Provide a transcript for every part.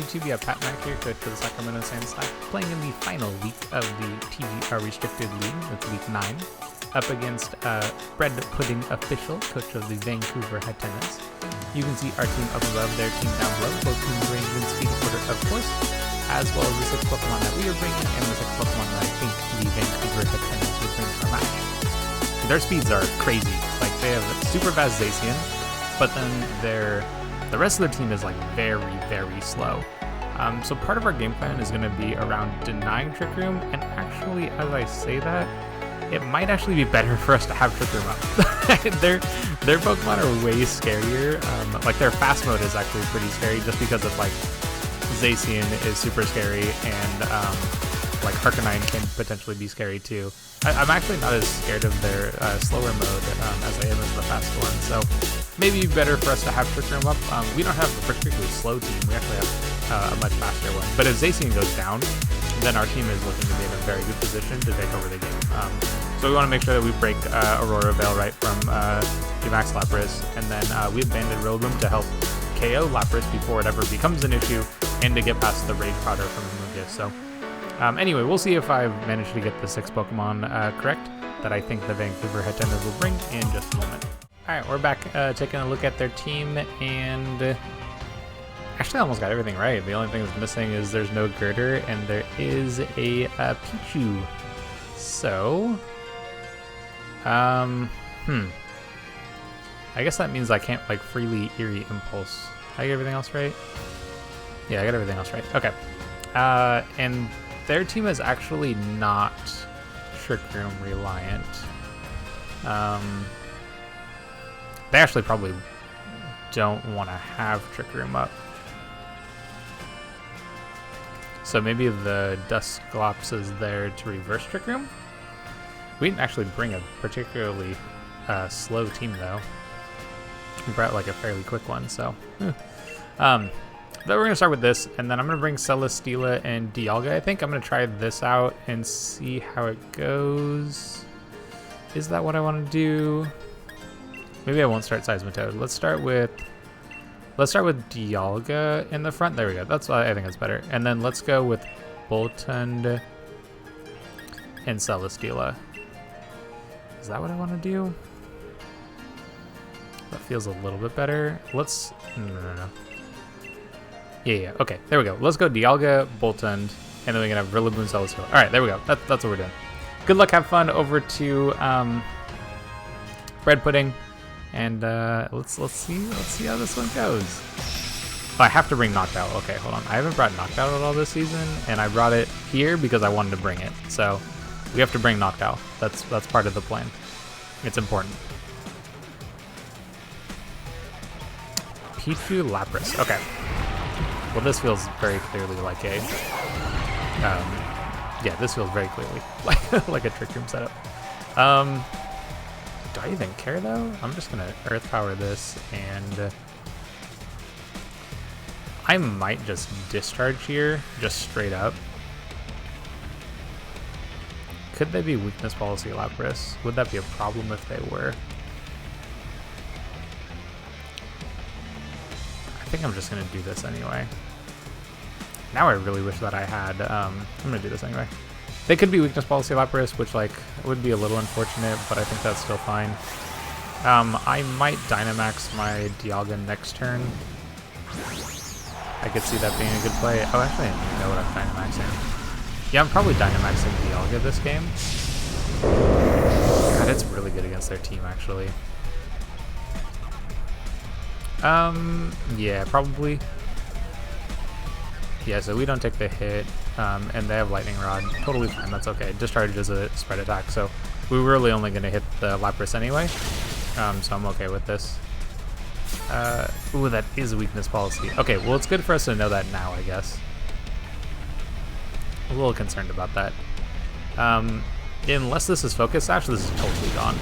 YouTube, you have Pat Mac here, coach for the Sacramento Sandslash, playing in the final week of the TGR Restricted League. It's week 9, up against BreadPuddingOfficial, coach of the Vancouver Hatennas. You can see our team up above, their team down below, both teams range in speed order, of course, as well as the 6 Pokemon that we are bringing, and the 6 Pokemon that I think the Vancouver Hatennas would bring to our match. Their speeds are crazy. Like, they have super fast Zacian, but then the rest of their team is like very, very slow. So part of our game plan is going to be around denying Trick Room, and actually, as I say that, it might actually be better for us to have Trick Room up. Their Pokemon are way scarier. Like, their fast mode is actually pretty scary, just because of like Zacian is super scary, and like Arcanine can potentially be scary too. I'm actually not as scared of their slower mode as I am of the fast one, so maybe better for us to have Trick Room up. We don't have a particularly slow team, we actually have a much faster one. But if Zacian goes down, then our team is looking to be in a very good position to take over the game. So we want to make sure that we break Aurora Veil right from Max Lapras, and then we abandon Rillaboom to help KO Lapras before it ever becomes an issue, and to get past the Rage Powder from Amoonguss. So anyway, we'll see if I manage to get the 6 Pokemon correct that I think the Vancouver Hatennas will bring in just a moment. Alright, we're back taking a look at their team, and actually I almost got everything right. The only thing that's missing is there's no Girder, and there is a Pichu. So, I guess that means I can't like freely Eerie Impulse. Did I get everything else right? Yeah, I got everything else right. Okay. And their team is actually not Trick Room reliant. They actually probably don't want to have Trick Room up. So maybe the Dusclops is there to reverse Trick Room? We didn't actually bring a particularly slow team though. We brought like a fairly quick one, so. But we're going to start with this, and then I'm going to bring Celesteela and Dialga. I think I'm going to try this out and see how it goes. Is that what I want to do? Maybe I won't start Seismitoad. Let's start with Dialga in the front. There we go. That's what I think is better. And then let's go with Boltund and Celesteela. Is that what I want to do? That feels a little bit better. Let's... No. Yeah, okay, there we go. Let's go Dialga, Boltund, and then we can have Rillaboom, Celesteela. All right, there we go. That's what we're doing. Good luck, have fun over to Bread Pudding, and let's see how this one goes. Oh, I have to bring Noctowl. Okay, hold on. I haven't brought Noctowl at all this season, and I brought it here because I wanted to bring it. So we have to bring Noctowl. That's part of the plan. It's important. Pichu, Lapras. Okay. Well, this feels very clearly like a, yeah, this feels very clearly like a Trick Room setup. Do I even care though? I'm just gonna Earth Power this, and I might just discharge here, just straight up. Could they be Weakness Policy Lapras? Would that be a problem if they were? I think I'm just gonna do this anyway. Now I really wish that I had, I'm gonna do this anyway. They could be Weakness Policy Lapras, which like would be a little unfortunate, but I think that's still fine. I might Dynamax my Dialga next turn. I could see that being a good play. Oh, actually, I know what I'm Dynamaxing. Yeah, I'm probably Dynamaxing Dialga this game. God, it's really good against their team, actually. Yeah, probably. Yeah, so we don't take the hit, and they have Lightning Rod. Totally fine, that's okay. Discharge is a spread attack, so we were really only going to hit the Lapras anyway, so I'm okay with this. Ooh, that is a Weakness Policy. Okay, well, it's good for us to know that now, I guess. A little concerned about that. Unless this is Focus Sash, this is totally gone.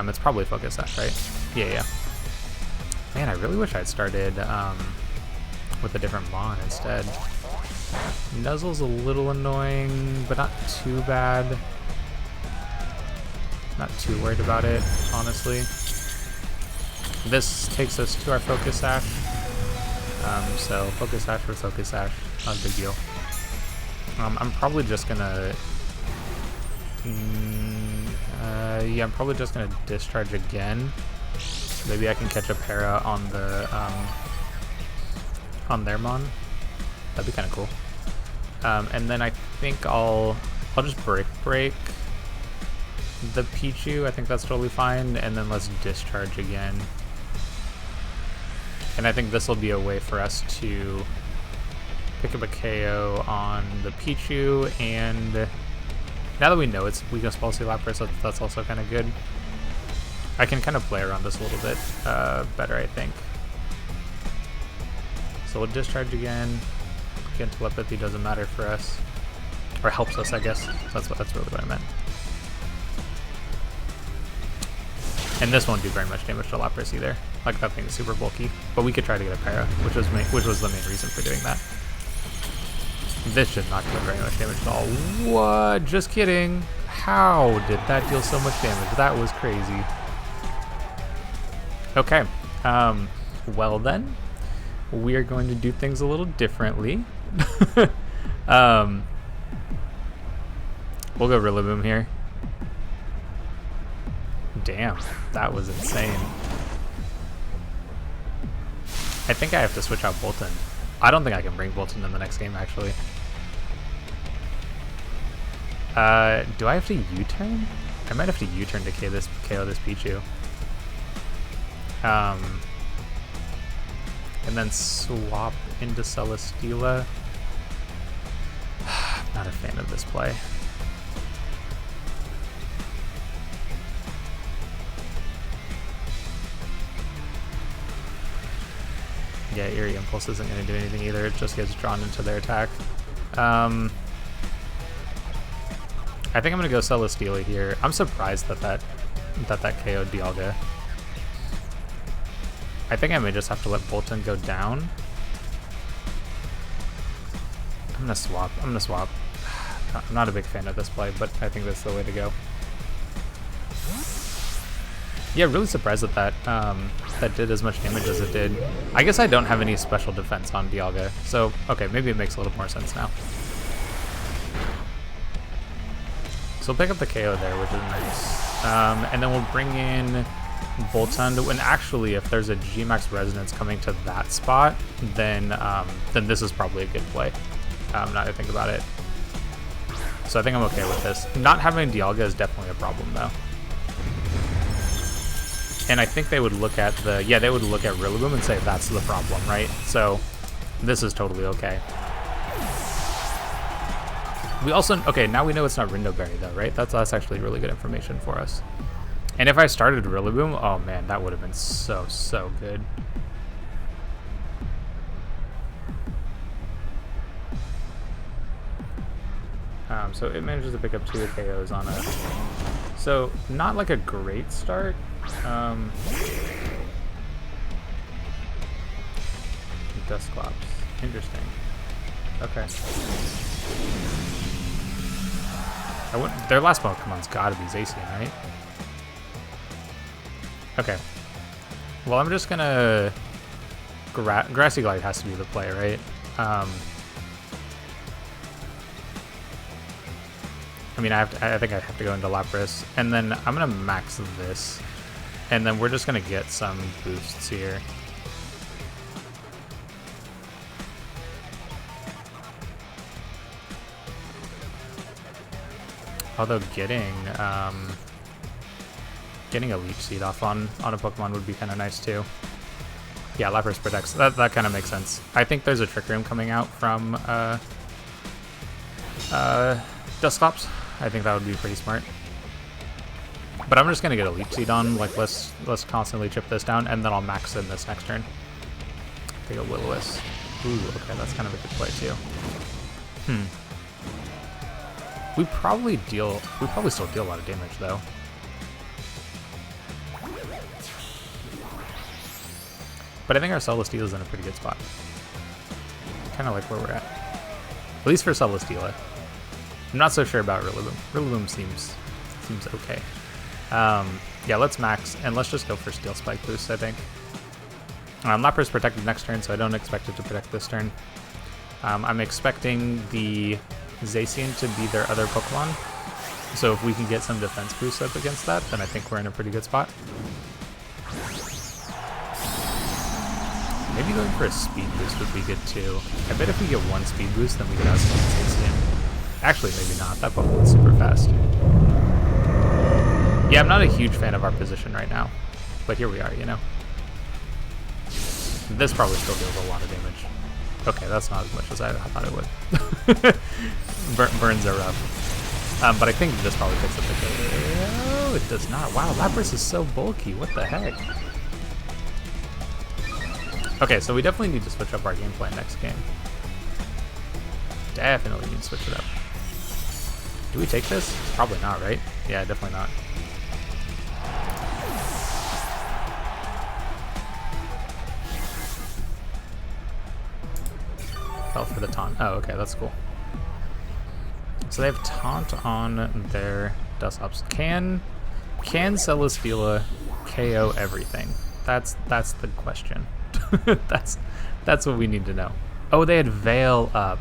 It's probably Focus Sash, right? Yeah. Man, I really wish I'd started with a different Mon instead. Nuzzle's a little annoying, but not too bad. Not too worried about it, honestly. This takes us to our Focus Sash. So Focus Sash for Focus Sash, not a big deal. I'm probably just gonna... yeah, I'm probably just gonna discharge again. Maybe I can catch a para on the on their mon. That'd be kind of cool. And then I think I'll just break the Pichu. I think that's totally fine. And then let's discharge again. And I think this will be a way for us to pick up a KO on the Pichu, and now that we know it's weakness policy Lapras, that's also kind of good. I can kind of play around this a little bit better, I think. So we'll discharge again. Again, telepathy doesn't matter for us, or helps us, I guess. That's really what I meant. And this won't do very much damage to Lapras either. Like, that thing is super bulky, but we could try to get a para, which was the main reason for doing that. This should not do very much damage at all. What? Just kidding. How did that deal so much damage? That was crazy. Okay. Well then, we are going to do things a little differently. We'll go Rillaboom here. Damn, that was insane. I think I have to switch out Bolton. I don't think I can bring Bolton in the next game, actually. Do I have to U-turn? I might have to U-turn to KO this Pichu. And then swap into Celesteela. Not a fan of this play. Yeah, Eerie Impulse isn't going to do anything either. It just gets drawn into their attack. I think I'm going to go Celesteela here. I'm surprised that KO'd Dialga. I think I may just have to let Bolton go down. I'm going to swap. I'm not a big fan of this play, but I think that's the way to go. Yeah, really surprised that did as much damage as it did. I guess I don't have any special defense on Dialga, so okay, maybe it makes a little more sense now. So we'll pick up the KO there, which is nice. And then we'll bring in Boltund, and actually if there's a Gmax Resonance coming to that spot, then this is probably a good play, now that I think about it. So I think I'm okay with this. Not having Dialga is definitely a problem though. And I think they would look at Rillaboom and say that's the problem, right? So this is totally okay. We also, okay, now we know it's not Rindoberry though, right? That's actually really good information for us. And if I started Rillaboom, oh man, that would have been so good. So it manages to pick up 2 KOs on a... So, not like a great start. Dusclops. Interesting. Okay. Their last Pokemon's gotta be Zacian, right? Okay. Well, I'm just gonna... Grassy Glide has to be the play, right? I mean, I think I have to go into Lapras, and then I'm gonna max this, and then we're just gonna get some boosts here. Although getting a Leech Seed off on a Pokemon would be kind of nice too. Yeah, Lapras protects. That kind of makes sense. I think there's a Trick Room coming out from Dusclops. I think that would be pretty smart. But I'm just gonna get a Leech Seed on. Like, let's constantly chip this down, and then I'll max in this next turn. Take a Will-O-Wisp. Ooh, okay, that's kind of a good play too. We probably still deal a lot of damage though. But I think our Celesteela's in a pretty good spot. Kind of like where we're at. At least for Celesteela. I'm not so sure about Rillaboom. Rillaboom seems okay. Yeah, let's max, and let's just go for Steel Spike boost, I think. Lapras protected next turn, so I don't expect it to protect this turn. I'm expecting the Zacian to be their other Pokemon. So if we can get some defense boost up against that, then I think we're in a pretty good spot. Maybe going for a speed boost would be good too. I bet if we get one speed boost, then we can outspeed Zacian. Actually, maybe not. That Pokemon's super fast. Yeah, I'm not a huge fan of our position right now. But here we are, you know. This probably still deals a lot of damage. Okay, that's not as much as I thought it would. Burns are rough. But I think this probably picks up the KO. It does not. Wow, Lapras is so bulky. What the heck? Okay, so we definitely need to switch up our game plan next game. Definitely need to switch it up. Do we take this? Probably not, right? Yeah, definitely not. Fell for the taunt. Oh, okay, that's cool. So they have taunt on their Dusclops. Can Celesteela KO everything? That's the question. that's what we need to know. Oh, they had Veil up.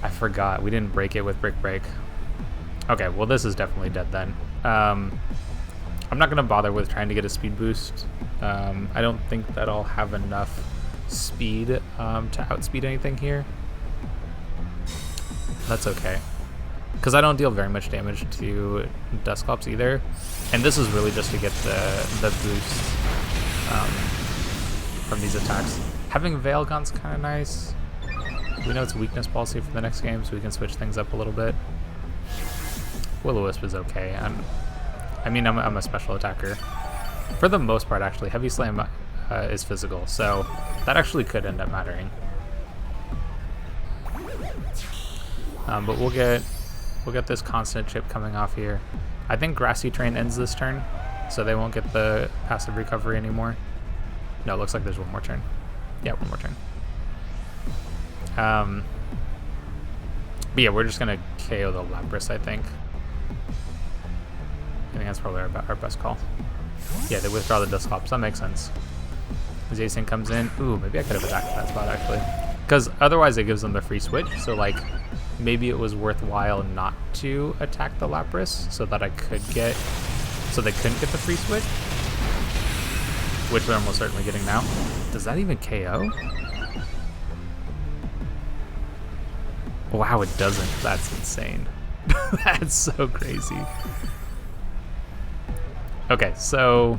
I forgot. We didn't break it with Brick Break. Okay, well this is definitely dead then. I'm not gonna bother with trying to get a speed boost. I don't think that I'll have enough speed to outspeed anything here. That's okay, because I don't deal very much damage to Dusclops either, and this is really just to get the boost from these attacks. Having Veil Gun's kind of nice. We know it's weakness policy for the next game, so we can switch things up a little bit. Will-O-Wisp is okay. I'm a special attacker. For the most part, actually, Heavy Slam is physical, so that actually could end up mattering. But we'll get this constant chip coming off here. I think Grassy Train ends this turn, so they won't get the passive recovery anymore. No, it looks like there's one more turn. Yeah, one more turn. But yeah, we're just gonna KO the Lapras, I think. I think that's probably our best call. Yeah, they withdraw the Dusclops. That makes sense. Zacian comes in. Ooh, maybe I could have attacked that spot actually, because otherwise it gives them the free switch. So like, maybe it was worthwhile not to attack the Lapras so that so they couldn't get the free switch, which they're almost certainly getting now. Does that even KO? Wow, it doesn't. That's insane. That's so crazy. Okay, so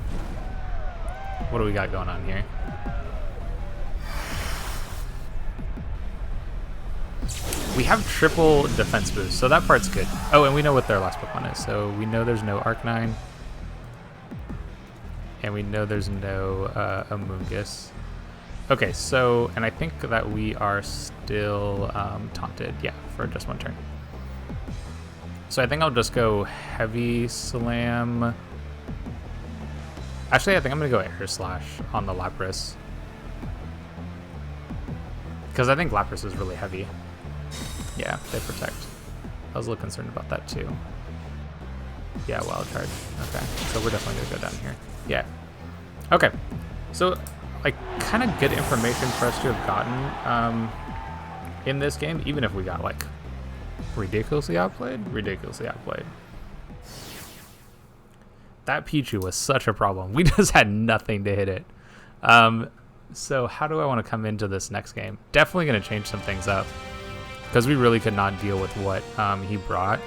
what do we got going on here? We have triple defense boost, so that part's good. Oh, and we know what their last Pokemon is, so we know there's no Arcanine. And we know there's no Amoonguss. Okay, so, and I think that we are still taunted, yeah, for just one turn. So I think I'll just go Heavy Slam. Actually, I think I'm gonna go Air Slash on the Lapras, because I think Lapras is really heavy. Yeah, they protect. I was a little concerned about that too. Yeah, Wild Charge. Okay, so we're definitely gonna go down here. Yeah. Okay, so like kind of good information for us to have gotten in this game, even if we got like ridiculously outplayed. That Pichu was such a problem. We just had nothing to hit it. So how do I want to come into this next game? Definitely going to change some things up, because we really could not deal with what he brought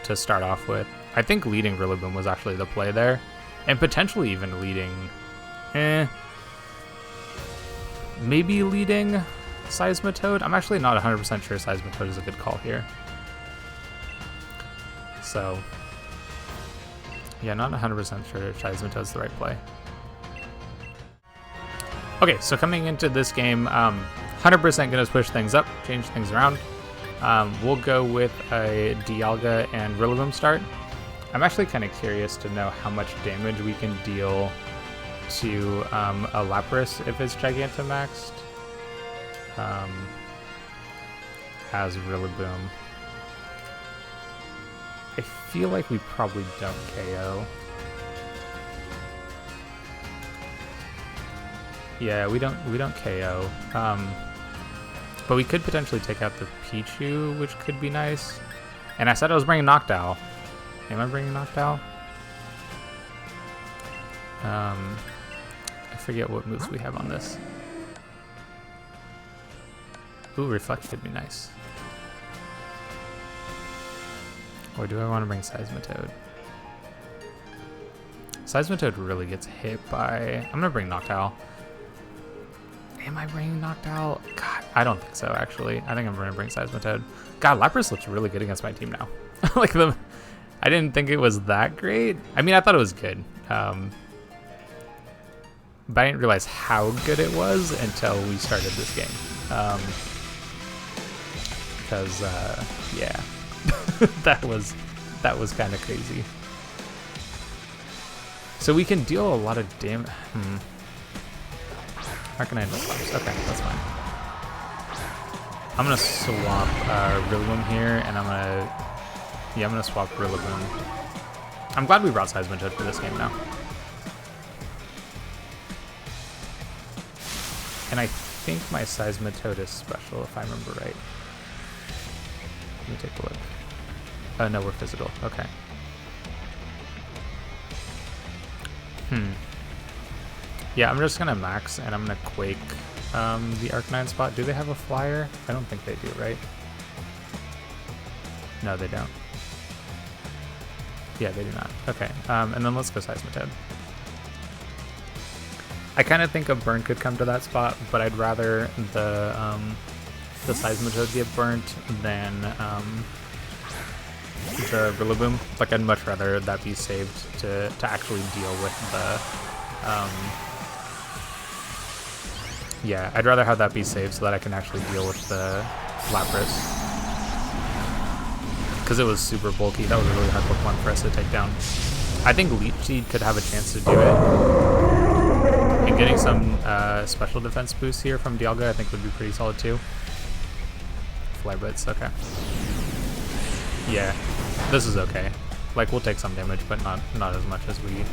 to start off with. I think leading Rillaboom was actually the play there, and potentially even leading, maybe leading Seismitoad. I'm actually not 100% sure Seismitoad is a good call here. So yeah, not 100% sure Seismitoad's the right play. Okay, so coming into this game, 100% gonna push things up, change things around. We'll go with a Dialga and Rillaboom start. I'm actually kind of curious to know how much damage we can deal to a Lapras if it's Gigantamaxed as Rillaboom. I feel like we probably don't KO. Yeah, we don't KO. But we could potentially take out the Pichu, which could be nice. And I said I was bringing Noctowl. Am I bringing Noctowl? I forget what moves we have on this. Ooh, Reflect could be nice. Or do I want to bring Seismitoad? Seismitoad really gets hit by... I'm gonna bring Noctowl. Am I bringing Noctowl? God, I don't think so, actually. I think I'm gonna bring Seismitoad. God, Lapras looks really good against my team now. Like, I didn't think it was that great. I mean, I thought it was good. But I didn't realize how good it was until we started this game. Because, yeah. that was kind of crazy. So we can deal a lot of damage. Arcanine slaps. Okay, that's fine. I'm gonna swap Rillaboom here, and I'm gonna swap Rillaboom. I'm glad we brought Seismitoad for this game now. And I think my Seismitoad is special, if I remember right. Let me take a look. No, we're physical. Okay. Yeah, I'm just gonna max, and I'm gonna Quake the Arcanine spot. Do they have a flyer? I don't think they do, right? No, they don't. Yeah, they do not. Okay, and then let's go Seismitoad. I kind of think a burn could come to that spot, but I'd rather the Seismitoad get burnt than the Rillaboom. Like, I'd much rather that be saved to actually deal with the yeah, I'd rather have that be saved so that I can actually deal with the Lapras. Because it was super bulky. That was a really hard Pokemon for us to take down. I think Leech Seed could have a chance to do it. And getting some special defense boost here from Dialga I think would be pretty solid too. Flare Blitz, okay. Yeah, this is okay. Like, we'll take some damage, but not as much as we...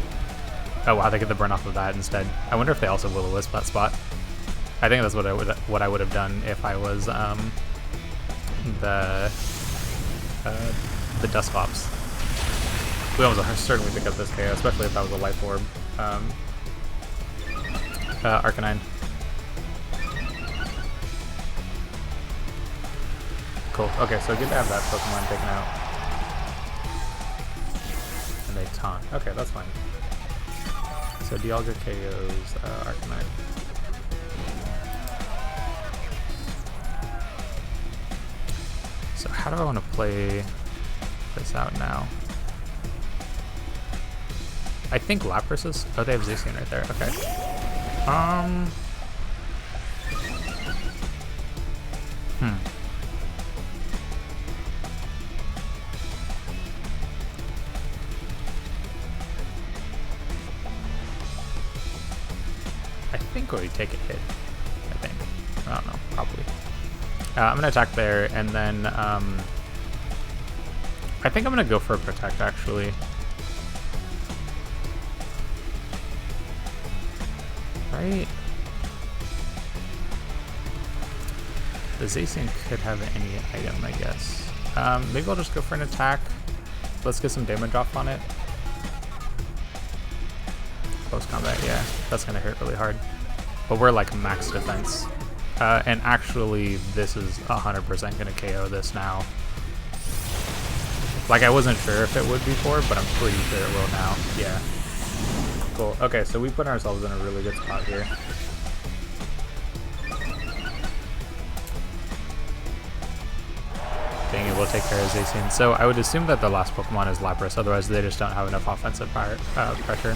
Oh wow, they get the burn off of that instead. I wonder if they also Will-O-Wisp that spot. I think that's what I would have done if I was the Dusclops. We almost certainly pick up this KO, especially if that was a Life Orb. Arcanine. Cool. Okay, so good to have that Pokemon taken out. And they taunt. Okay, that's fine. So Dialga KOs Arcanine. So how do I want to play this out now? I think Lapras is... Oh, they have Zacian right there. Okay. I think we take a hit. I think. I don't know. Probably. I'm gonna attack there, and then I think I'm gonna go for a Protect actually. Right? The Zacian could have any item, I guess. Maybe I'll just go for an attack. Let's get some damage off on it. Close combat, yeah. That's gonna hurt really hard. But we're like max defense. And actually, this is 100% gonna KO this now. Like, I wasn't sure if it would before, but I'm pretty sure it will now. Yeah. Cool. Okay, so we put ourselves in a really good spot here. Being able to take care of Zacian. So I would assume that the last Pokemon is Lapras, otherwise they just don't have enough offensive pressure.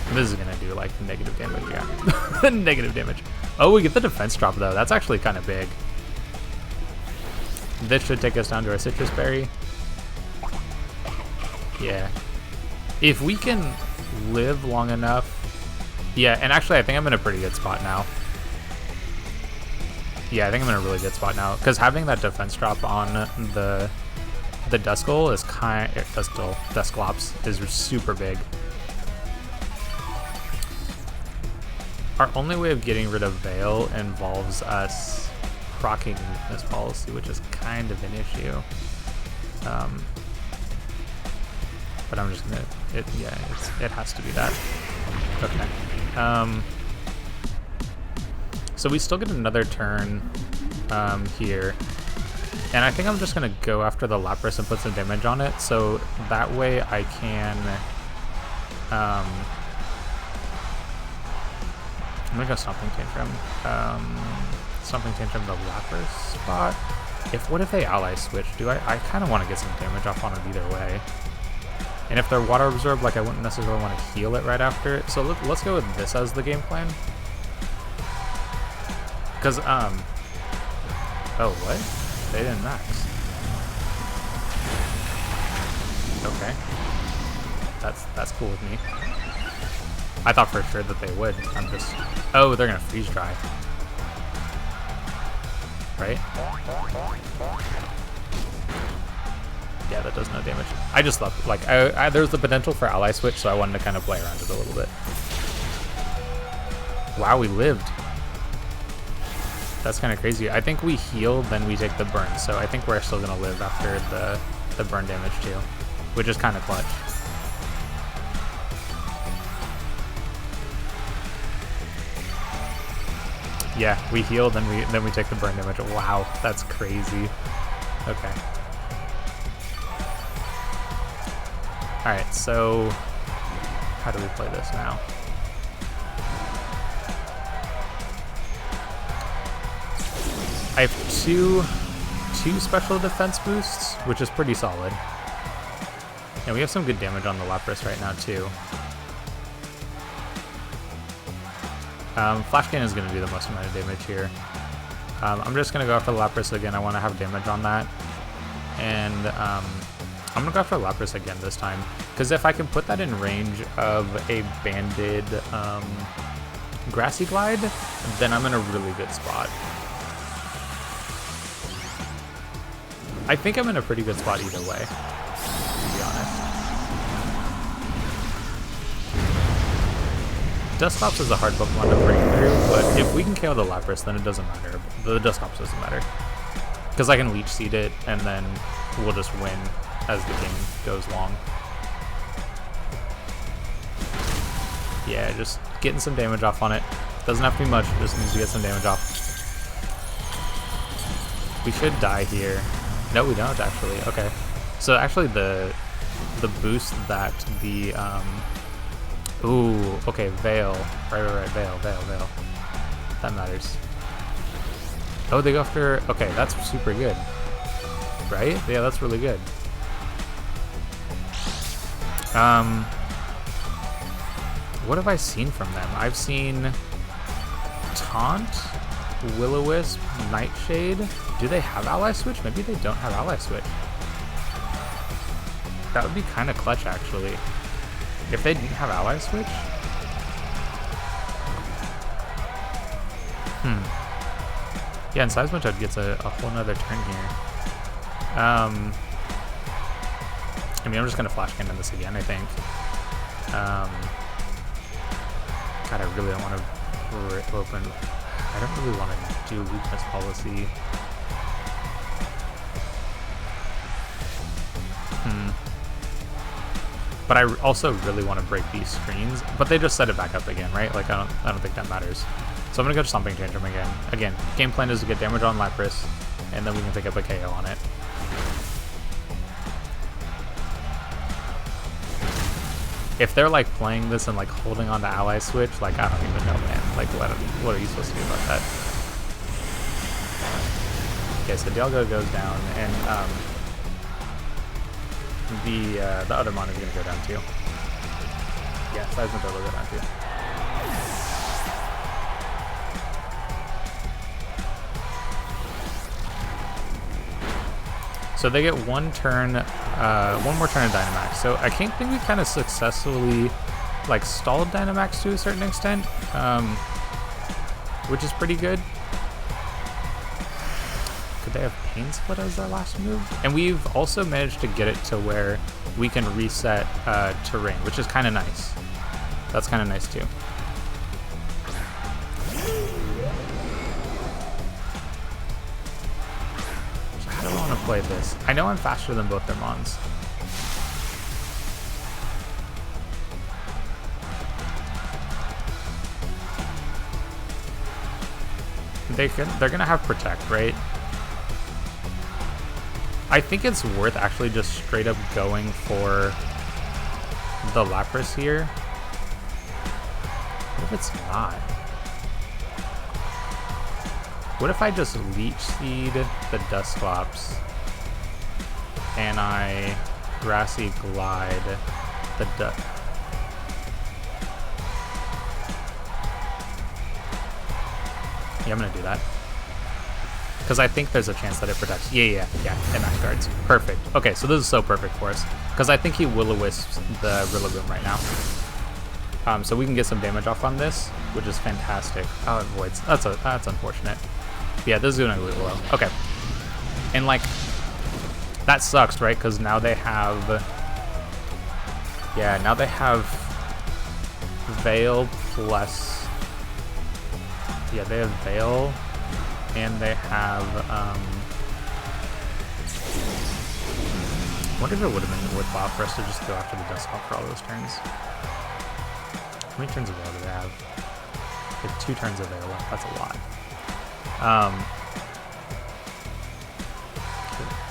And this is gonna do like negative damage, yeah. Negative damage. Oh, we get the defense drop though. That's actually kind of big. This should take us down to our Citrus Berry. Yeah. If we can live long enough. Yeah, and actually I think I'm in a pretty good spot now. Yeah, I think I'm in a really good spot now. Because having that defense drop on the Duskull is Dusclops is super big. Our only way of getting rid of Veil involves us proccing weakness policy, which is kind of an issue. But I'm just gonna, it has to be that. Okay. So we still get another turn here. And I think I'm just gonna go after the Lapras and put some damage on it, so that way I can I'm gonna go Stomping Tantrum. Stomping Tantrum the Lapras spot. What if they ally switch? I kind of want to get some damage off on it either way. And if they're Water Absorb, like I wouldn't necessarily want to heal it right after it. So let's go with this as the game plan. Because oh what? They didn't max. Okay. That's cool with me. I thought for sure that they would. Oh, they're gonna freeze dry. Right? Yeah, that does no damage. I just love, like, there's the potential for ally switch, so I wanted to kind of play around it a little bit. Wow, we lived. That's kind of crazy. I think we heal, then we take the burn, so I think we're still gonna live after the burn damage too, which is kind of clutch. Yeah, we heal, then we take the burn damage. Wow, that's crazy. Okay. All right, so how do we play this now? I have two special defense boosts, which is pretty solid. And we have some good damage on the Lapras right now too. Flash Cannon is going to do the most amount of damage here. I'm just going to go after the Lapras again. I want to have damage on that. And I'm going to go after Lapras again this time. Because if I can put that in range of a banded Grassy Glide, then I'm in a really good spot. I think I'm in a pretty good spot either way, to be honest. Dusclops is a hard Pokemon to break through, but if we can KO the Lapras, then it doesn't matter. The Dusclops doesn't matter. Because I can Leech Seed it, and then we'll just win as the game goes long. Yeah, just getting some damage off on it. Doesn't have to be much, just needs to get some damage off. We should die here. No, we don't actually. Okay. So actually the boost that the ooh, okay, Veil. Right, Veil. That matters. Oh, they go after, okay, that's super good. Right? Yeah, that's really good. What have I seen from them? I've seen Taunt, Will-O-Wisp, Nightshade. Do they have Ally Switch? Maybe they don't have Ally Switch. That would be kind of clutch, actually. If they didn't have Ally Switch? Yeah, and Seismitoad gets a whole nother turn here. I mean, I'm just going to Flash Cannon this again, I think. God, I really don't want to rip open. I don't really want to do weakness policy. But I also really want to break these screens, but they just set it back up again, right? Like, I don't think that matters. So I'm gonna go to Stomping Tantrum again. Again, game plan is to get damage on Lapras, and then we can pick up a KO on it. If they're like playing this and like holding on to Ally Switch, like I don't even know, man. Like what are you supposed to do about that? Okay, so Dialga goes down, and the other mon is gonna go down too. Yeah, Seismitoad will go down too. So they get one more turn of Dynamax. So I think we kind of successfully like stalled Dynamax to a certain extent, which is pretty good. Could they have Pain Split as their last move? And we've also managed to get it to where we can reset terrain, which is kind of nice. That's kind of nice too. play this. I know I'm faster than both their mons. They're gonna have protect, right? I think it's worth actually just straight up going for the Lapras here. What if it's not? What if I just Leech Seed the Dusclops and I Grassy Glide the Yeah, I'm gonna do that. Because I think there's a chance that it protects. Yeah, it max guards. Perfect. Okay, so this is so perfect for us. Because I think he Will-O-Wisps the Rillaboom right now. So we can get some damage off on this, which is fantastic. Oh, it voids. That's unfortunate. Yeah, this is doing really low. Okay. And like, that sucks, right? Because now they have... Yeah, now they have Veil plus... Yeah, they have Veil, and they have, I wonder if it would have been worthwhile for us to just go after the Dusclops for all those turns. How many turns of Veil do they have? They have 2 turns of Veil left, that's a lot.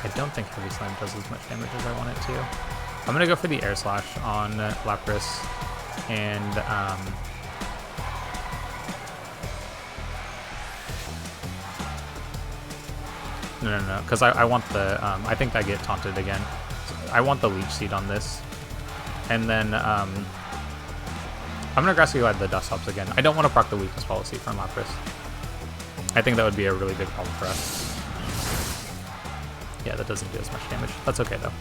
I don't think Heavy Slam does as much damage as I want it to. I'm gonna go for the Air Slash on Lapras, and, No, because I want the, I think I get taunted again. So I want the Leech Seed on this. And then, I'm going to Grassy Glide the Dusclops again. I don't want to proc the weakness policy from Lapras. I think that would be a really big problem for us. Yeah, that doesn't do as much damage. That's okay, though.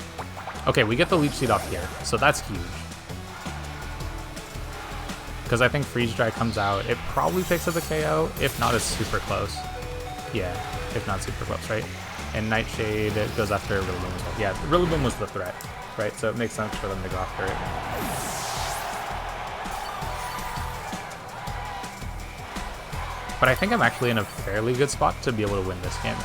Okay, we get the Leech Seed off here, so that's huge. Because I think Freeze Dry comes out. It probably picks up the KO. If not, it's super close. Yeah, if not super close, right? And Nightshade goes after Rillaboom as well. Yeah, Rillaboom was the threat, right? So it makes sense for them to go after it. But I think I'm actually in a fairly good spot to be able to win this game.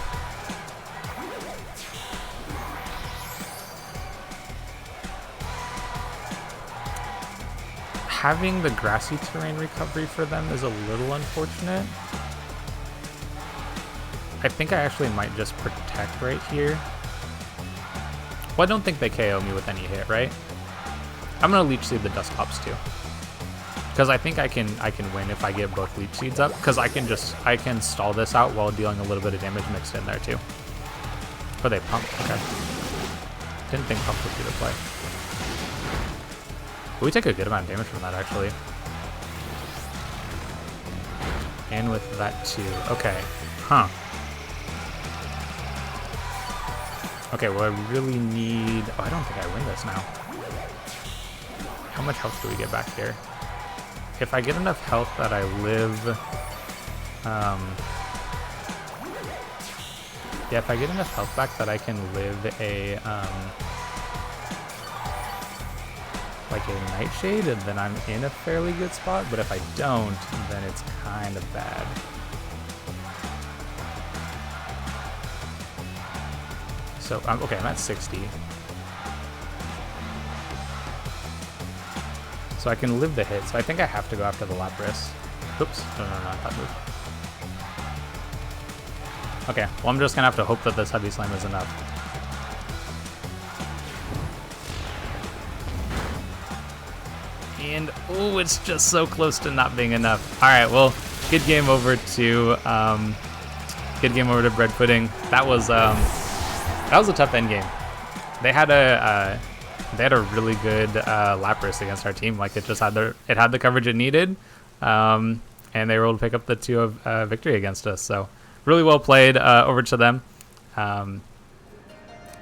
Having the grassy terrain recovery for them is a little unfortunate. I think I actually might just protect right here. Well, I don't think they KO me with any hit, right? I'm gonna Leech Seed the Dusclops too, because I think I can win if I get both Leech Seeds up. Because I can stall this out while dealing a little bit of damage mixed in there too. Oh, they pump. Okay. Didn't think pump would be the play. But we take a good amount of damage from that actually. And with that too. Okay. Huh. Okay, well I really need... Oh, I don't think I win this now. How much health do we get back here? If I get enough health that I live... Yeah, if I get enough health back that I can live a... like a Nightshade, then I'm in a fairly good spot. But if I don't, then it's kind of bad. So, okay, I'm at 60. So I can live the hit. So I think I have to go after the Lapras. Oops. No, not that move. Okay, well, I'm just going to have to hope that this Heavy Slam is enough. And, oh, it's just so close to not being enough. All right, well, good game over to Bread Pudding. That was a tough end game. They had a really good Lapras against our team. Like it had the coverage it needed, and they were able to pick up the 2 of victory against us. So really well played over to them.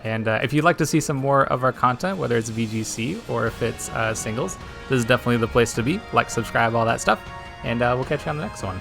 And if you'd like to see some more of our content, whether it's VGC or if it's singles, this is definitely the place to be. Like, subscribe, all that stuff, and we'll catch you on the next one.